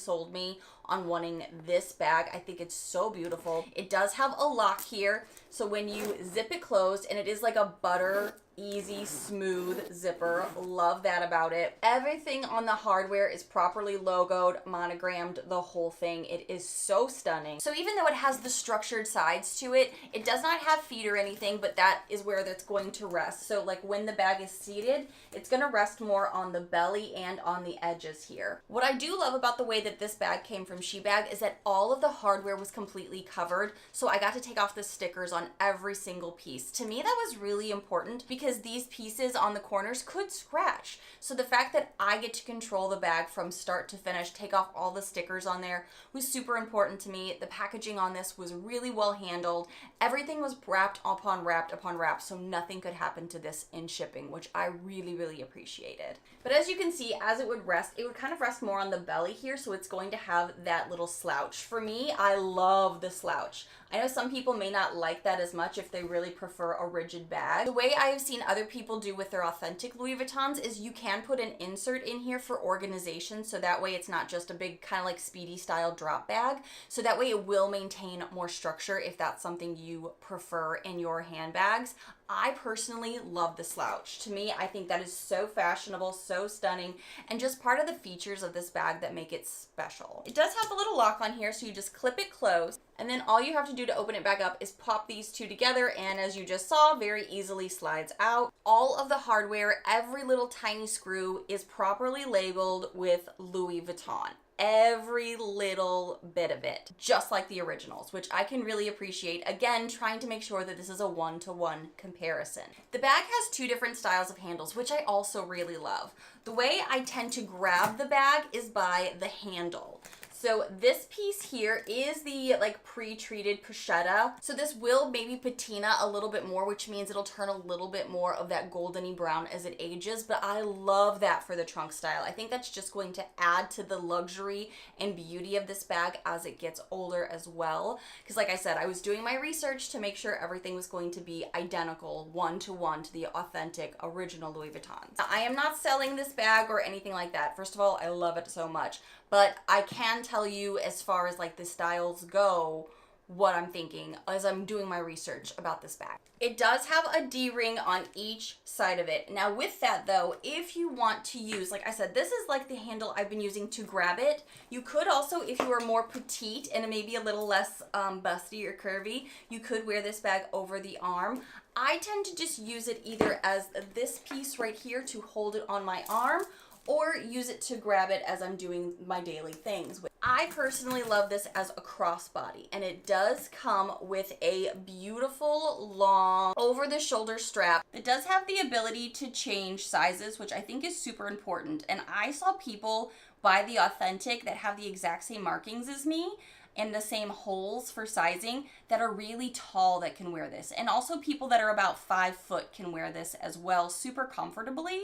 sold me on wanting this bag. I think it's so beautiful. It does have a lock here, so when you zip it closed, and it is like a butter easy, smooth zipper. Love that about it. Everything on the hardware is properly logoed, monogrammed, the whole thing. It is so stunning. So even though it has the structured sides to it, it does not have feet or anything, but that is where that's going to rest. So like when the bag is seated, it's going to rest more on the belly and on the edges here. What I do love about the way that this bag came from Shebag is that all of the hardware was completely covered. So I got to take off the stickers on every single piece. To me, that was really important because these pieces on the corners could scratch. So the fact that I get to control the bag from start to finish, take off all the stickers on there, was super important to me. The packaging on this was really well handled. Everything was wrapped upon wrapped upon wrapped, so nothing could happen to this in shipping, which I really appreciated. But as you can see, as it would rest, it would kind of rest more on the belly here, so it's going to have that little slouch. For me, I love the slouch. I know some people may not like that as much if they really prefer a rigid bag. The way I have seen other people do with their authentic Louis Vuittons is you can put an insert in here for organization, so that way it's not just a big kind of like Speedy style drop bag. So that way it will maintain more structure if that's something you prefer in your handbags. I personally love the slouch. To me, I think that is so fashionable, so stunning, and just part of the features of this bag that make it special. It does have a little lock on here, so you just clip it closed, and then all you have to do to open it back up is pop these two together, and as you just saw, very easily slides out. All of the hardware, every little tiny screw is properly labeled with Louis Vuitton. Every little bit of it, just like the originals, which I can really appreciate. Again, trying to make sure that this is a one-to-one comparison. The bag has two different styles of handles, which I also really love. The way I tend to grab the bag is by the handle. So this piece here is the like pre-treated pochetta. So this will maybe patina a little bit more, which means it'll turn a little bit more of that goldeny brown as it ages, but I love that for the trunk style. I think that's just going to add to the luxury and beauty of this bag as it gets older as well. Because like I said, I was doing my research to make sure everything was going to be identical, one-to-one to the authentic original Louis Vuittons. Now, I am not selling this bag or anything like that. First of all, I love it so much. But I can tell you, as far as like the styles go, what I'm thinking as I'm doing my research about this bag. It does have a D-ring on each side of it. Now with that though, if you want to use, like I said, this is like the handle I've been using to grab it. You could also, if you are more petite and maybe a little less busty or curvy, you could wear this bag over the arm. I tend to just use it either as this piece right here to hold it on my arm, or use it to grab it as I'm doing my daily things. I personally love this as a crossbody, and it does come with a beautiful long over the shoulder strap. It does have the ability to change sizes, which I think is super important. And I saw people buy the authentic that have the exact same markings as me and the same holes for sizing that are really tall that can wear this. And also people that are about 5 foot can wear this as well super comfortably.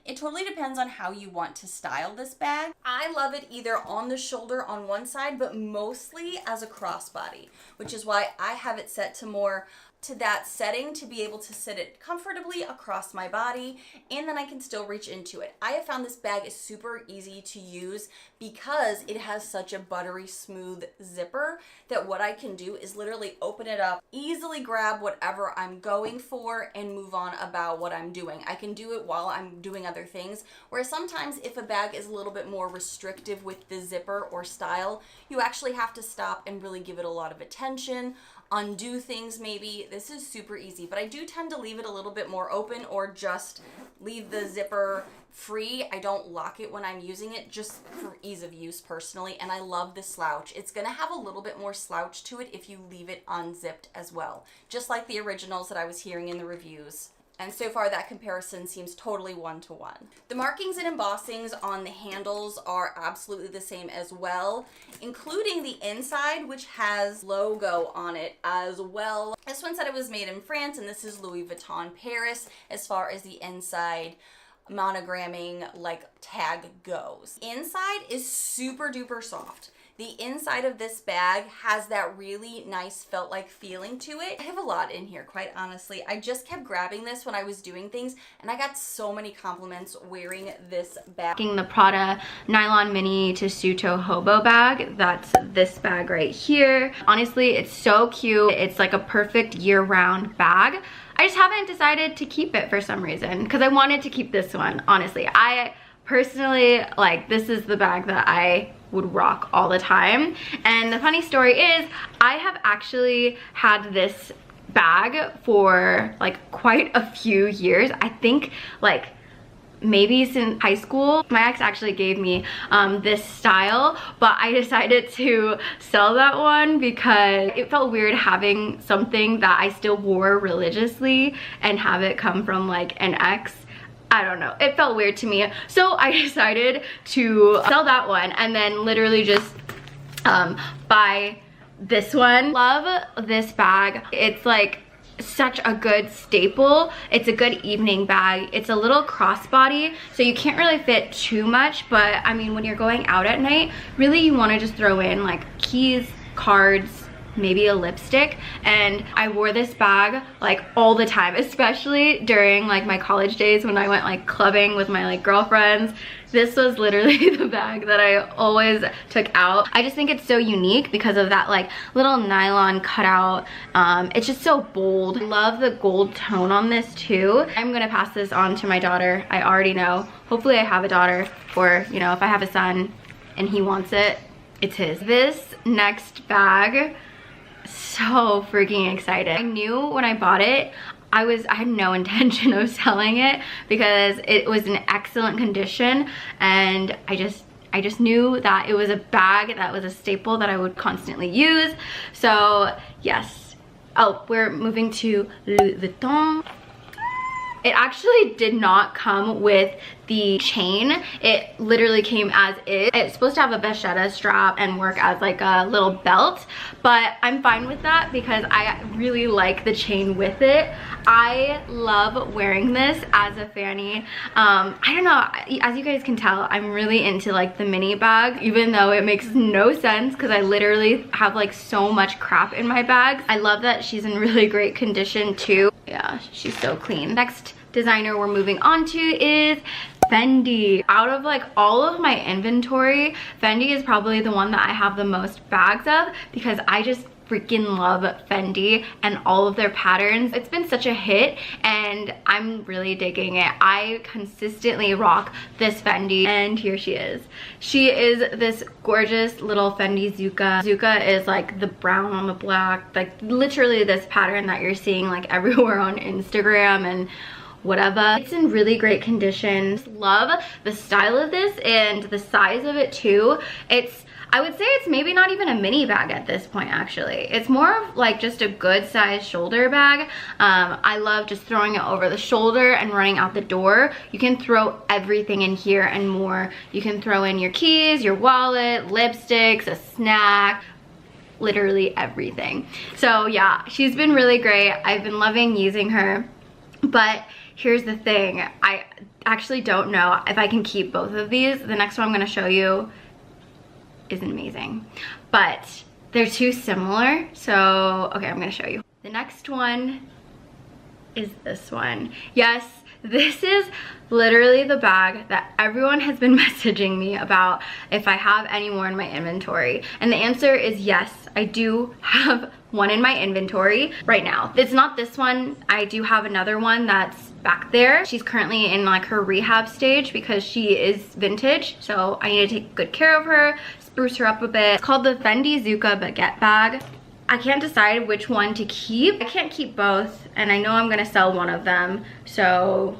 It totally depends on how you want to style this bag. I love it either on the shoulder on one side, but mostly as a crossbody, which is why I have it set to more to that setting to be able to sit it comfortably across my body, and then I can still reach into it. I have found this bag is super easy to use because it has such a buttery smooth zipper that what I can do is literally open it up, easily grab whatever I'm going for, and move on about what I'm doing. I can do it while I'm doing other things, whereas sometimes if a bag is a little bit more restrictive with the zipper or style, you actually have to stop and really give it a lot of attention, undo things maybe. This is super easy, but I do tend to leave it a little bit more open or just leave the zipper free. I don't lock it when I'm using it, just for ease of use personally, and I love the slouch. It's gonna have a little bit more slouch to it if you leave it unzipped as well, just like the originals that I was hearing in the reviews. And so far that comparison seems totally one-to-one. The markings and embossings on the handles are absolutely the same as well, including the inside, which has logo on it as well. This one said it was made in France, and this is Louis Vuitton Paris as far as the inside monogramming like tag goes. Inside is super duper soft. The inside of this bag has that really nice felt-like feeling to it. I have a lot in here, quite honestly. I just kept grabbing this when I was doing things, and I got so many compliments wearing this bag. The Prada Nylon Mini Tessuto Hobo bag. That's this bag right here. Honestly, it's so cute. It's like a perfect year-round bag. I just haven't decided to keep it for some reason because I wanted to keep this one, honestly. I personally, like, this is the bag that I would rock all the time. And the funny story is, I have actually had this bag for like quite a few years. I think like maybe since high school. My ex actually gave me this style, but I decided to sell that one because it felt weird having something that I still wore religiously and have it come from like an ex. I don't know, it felt weird to me. So I decided to sell that one and then literally just buy this one. Love this bag. It's like such a good staple. It's a good evening bag. It's a little crossbody, so you can't really fit too much, but I mean, when you're going out at night, really you want to just throw in like keys, cards, maybe a lipstick. And I wore this bag like all the time, especially during like my college days when I went like clubbing with my like girlfriends. This was literally the bag that I always took out. I just think it's so unique because of that like little nylon cutout. It's just so bold. I love the gold tone on this too. I'm gonna pass this on to my daughter. I already know. Hopefully I have a daughter, or you know, if I have a son and he wants it, it's his. This next bag, so freaking excited. I knew when I bought it, I had no intention of selling it because it was in excellent condition, and I just knew that it was a bag that was a staple that I would constantly use. So yes. Oh, we're moving to Louis Vuitton. It actually did not come with the chain. It literally came as is. It's supposed to have a vachetta strap and work as like a little belt, but I'm fine with that because I really like the chain with it. I love wearing this as a fanny. I don't know, as you guys can tell, I'm really into like the mini bag, even though it makes no sense because I literally have like so much crap in my bags. I love that she's in really great condition too. Yeah, she's so clean. Next designer we're moving on to is Fendi. Out of like all of my inventory, Fendi is probably the one that I have the most bags of because I just freaking love Fendi and all of their patterns. It's been such a hit and I'm really digging it. I consistently rock this Fendi, and here she is. She is this gorgeous little Fendi Zuka. Zuka is like the brown on the black, like literally this pattern that you're seeing like everywhere on Instagram and whatever. It's in really great condition. Love the style of this and the size of it too. I would say it's maybe not even a mini bag at this point actually. It's more of like just a good size shoulder bag. I love just throwing it over the shoulder and running out the door. You can throw everything in here and more. You can throw in your keys, your wallet, lipsticks, a snack, literally everything. So yeah, she's been really great. I've been loving using her, but here's the thing. I actually don't know if I can keep both of these. The next one I'm gonna show you isn't amazing, but they're too similar. So, okay, I'm gonna show you. The next one is this one. Yes, this is literally the bag that everyone has been messaging me about if I have any more in my inventory. And the answer is yes, I do have one in my inventory right now. It's not this one. I do have another one that's back there. She's currently in like her rehab stage because she is vintage, so I need to take good care of her, spruce her up a bit. It's called the Fendi Zuka Baguette bag. I can't decide which one to keep. I can't keep both, and I know I'm gonna sell one of them, so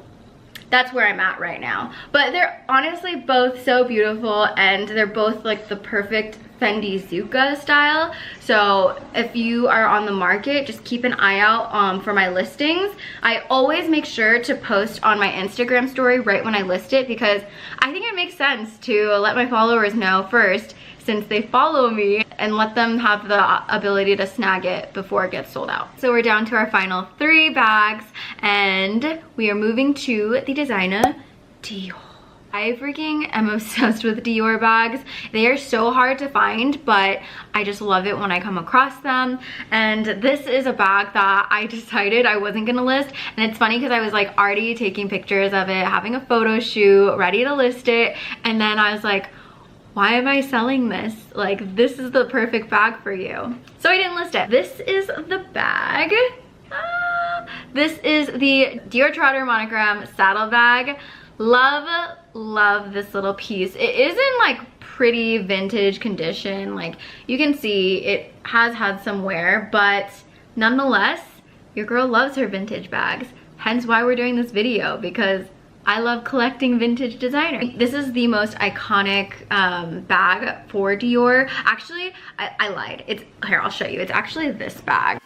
that's where I'm at right now. But they're honestly both so beautiful, and they're both like the perfect Fendi Zuka style. So if you are on the market, just keep an eye out for my listings. I always make sure to post on my Instagram story right when I list it because I think it makes sense to let my followers know first, since they follow me, and let them have the ability to snag it before it gets sold out. So we're down to our final 3 bags, and we are moving to the designer Dior. I freaking am obsessed with Dior bags. They are so hard to find, but I just love it when I come across them. And this is a bag that I decided I wasn't gonna list. And it's funny because I was like already taking pictures of it, having a photo shoot, ready to list it. And then I was like, why am I selling this? Like, this is the perfect bag for you. So I didn't list it. This is the bag. This is the Dior Trotter Monogram saddle bag. Love this little piece. It is in like pretty vintage condition. Like, you can see it has had some wear, but nonetheless, your girl loves her vintage bags. Hence why we're doing this video, because I love collecting vintage designer. This is the most iconic bag for Dior. Actually, I lied. Here, I'll show you. It's actually this bag.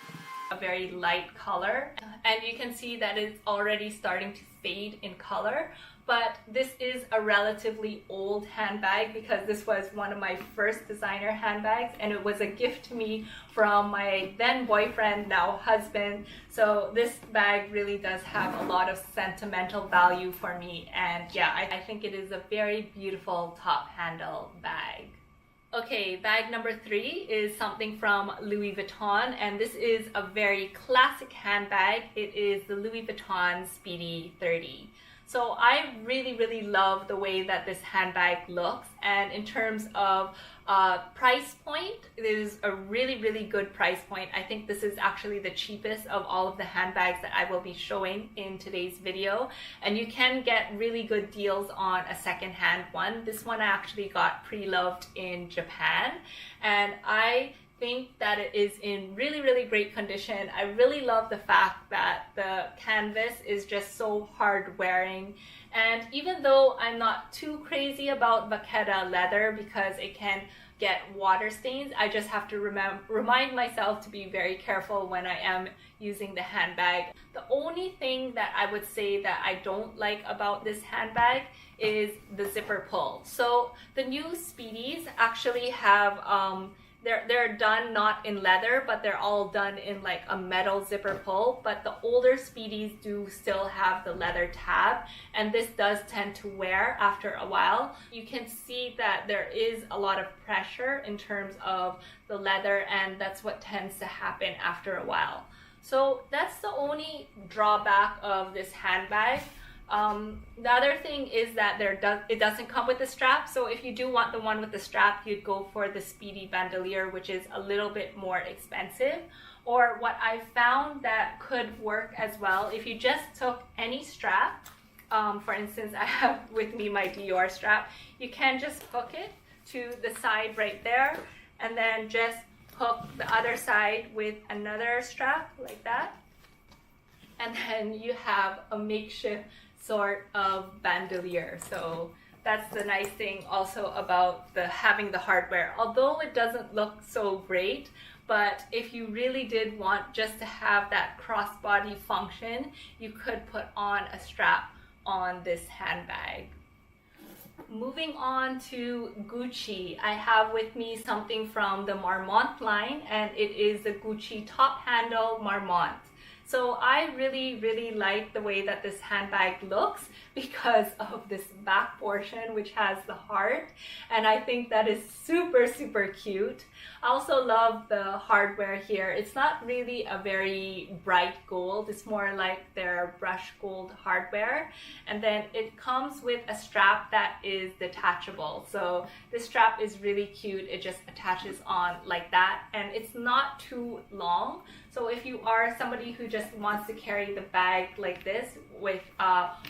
A very light color, and you can see that it's already starting to fade in color. But this is a relatively old handbag because this was one of my first designer handbags, and it was a gift to me from my then boyfriend, now husband. So this bag really does have a lot of sentimental value for me, and yeah, I think it is a very beautiful top handle bag. Okay, bag number 3 is something from Louis Vuitton, and this is a very classic handbag. It is the Louis Vuitton Speedy 30. So I really love the way that this handbag looks, and in terms of price point, it is a really good price point. I think this is actually the cheapest of all of the handbags that I will be showing in today's video, and you can get really good deals on a second-hand one. This one I actually got pre-loved in Japan, and I think that it is in really great condition. I really love the fact that the canvas is just so hard wearing, and even though I'm not too crazy about Vachetta leather because it can get water stains, I just have to remind myself to be very careful when I am using the handbag. The only thing that I would say that I don't like about this handbag is the zipper pull. So the new Speedies actually have they're done not in leather, but they're all done in like a metal zipper pull. But the older Speedies do still have the leather tab, and this does tend to wear after a while. You can see that there is a lot of pressure in terms of the leather, and that's what tends to happen after a while. So that's the only drawback of this handbag. The other thing is that it doesn't come with a strap, so if you do want the one with the strap, you'd go for the Speedy bandolier, which is a little bit more expensive. Or what I found that could work as well, if you just took any strap, for instance, I have with me my Dior strap, you can just hook it to the side right there, and then just hook the other side with another strap like that, and then you have a makeshift sort of bandolier. So that's the nice thing also about having the hardware. Although it doesn't look so great, but if you really did want just to have that crossbody function, you could put on a strap on this handbag. Moving on to Gucci, I have with me something from the Marmont line, and it is the Gucci top handle Marmont. So I really like the way that this handbag looks because of this back portion which has the heart, and I think that is super cute. I also love the hardware here. It's not really a very bright gold, it's more like their brushed gold hardware, and then it comes with a strap that is detachable. So this strap is really cute. It just attaches on like that, and it's not too long. So if you are somebody who just wants to carry the bag like this with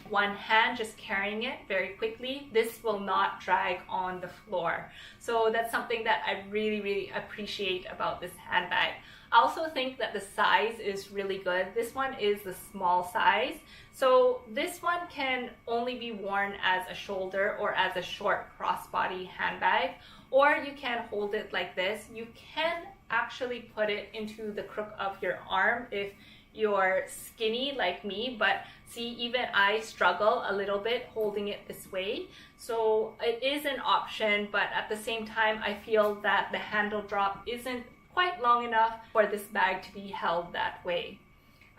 one hand, just carrying it very quickly, this will not drag on the floor. So that's something that I really appreciate about this handbag. I also think that the size is really good. This one is the small size. So this one can only be worn as a shoulder or as a short crossbody handbag, or you can hold it like this. You can actually put it into the crook of your arm if you're skinny like me, but see, even I struggle a little bit holding it this way. So it is an option, but at the same time, I feel that the handle drop isn't quite long enough for this bag to be held that way.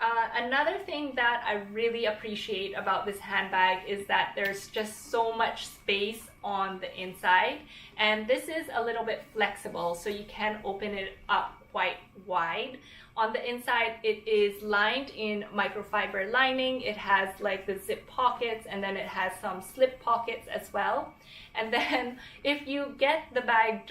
Another thing that I really appreciate about this handbag is that there's just so much space on the inside, and this is a little bit flexible, so you can open it up quite wide. On the inside, it is lined in microfiber lining. It has like the zip pockets, and then it has some slip pockets as well. And then if you get the bag